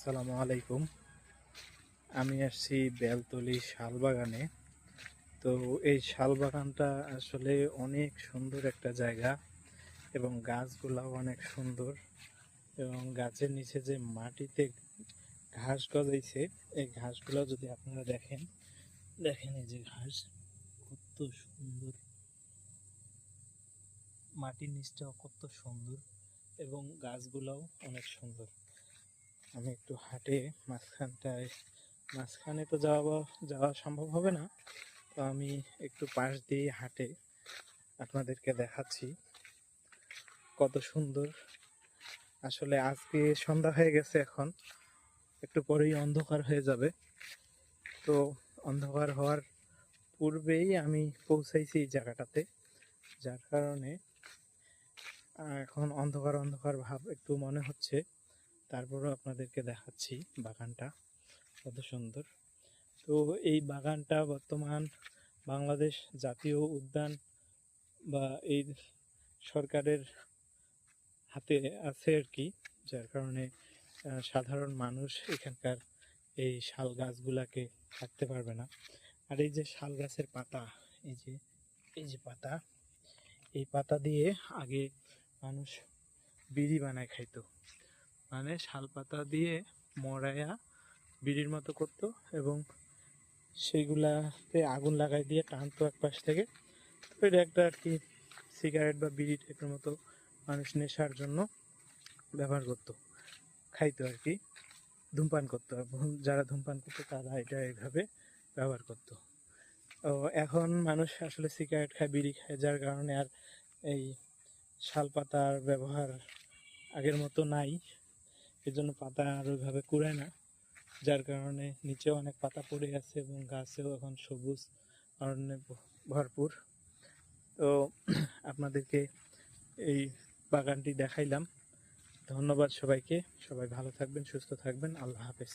আসসালামু আলাইকুম। আমি আসছি বেলতলি শালবাগানে। তো এই শালবাগানটা আসলে অনেক সুন্দর একটা জায়গা এবং গাছগুলাও অনেক সুন্দর এবং গাছের নিচে যে মাটিতে ঘাস গজাইছে, এই ঘাসগুলো যদি আপনারা দেখেন, দেখেন এই যে ঘাস কত সুন্দর, মাটির নিচটাও কত সুন্দর এবং গাছগুলোও অনেক সুন্দর। আমি একটু হাঁটে মাঝখানে তো যাওয়া সম্ভব হবে না, তো আমি একটু পাশ দিয়ে হাঁটে আপনাদেরকে দেখাচ্ছি কত সুন্দর। আসলে আজকে সন্ধ্যা হয়ে গেছে, এখন একটু পরেই অন্ধকার হয়ে যাবে। তো অন্ধকার হওয়ার পূর্বেই আমি পৌঁছাইছি এই জায়গাটাতে, যার কারণে এখন অন্ধকার অন্ধকার ভাব একটু মনে হচ্ছে। তারপরেও আপনাদেরকে দেখাচ্ছি বাগানটা কত সুন্দর। তো এই বাগানটা বর্তমান বাংলাদেশ জাতীয় উদ্যান বা এই সরকারের হাতে আছে আর কি, যার কারণে সাধারণ মানুষ এখানকার এই শাল গাছগুলাকে কাটতে পারবে না। আর এই যে শাল গাছের পাতা, এই যে এই যে পাতা, এই পাতা দিয়ে আগে মানুষ বিড়ি বানায় খাইতো। মানে শাল পাতা দিয়ে মরাইয়া বিড়ির মতো করতো এবং সেইগুলাতে আগুন লাগাই দিয়ে টানতো এক পাশ থেকে। তো এটা একটা আর কি সিগারেট বা বিড়ি টাইপের মতো মানুষ নেশার জন্য ব্যবহার করতো, খাইতো আর কি, ধূমপান করতো। যারা ধূমপান করতো তারা এটা এইভাবে ব্যবহার করতো। তো এখন মানুষ আসলে সিগারেট খায়, বিড়ি খায়, যার কারণে আর এই শাল পাতার ব্যবহার আগের মতো নাই। এজন্য পাতা আর ওইভাবে কুড়ায় না, যার কারণে নিচে অনেক পাতা পড়ে আছে এবং গাছেও এখন সবুজ অরণ্যে ভরপুর। তো আপনাদেরকে এই বাগানটি দেখাইলাম। ধন্যবাদ সবাইকে। সবাই ভালো থাকবেন, সুস্থ থাকবেন। আল্লাহ হাফেজ।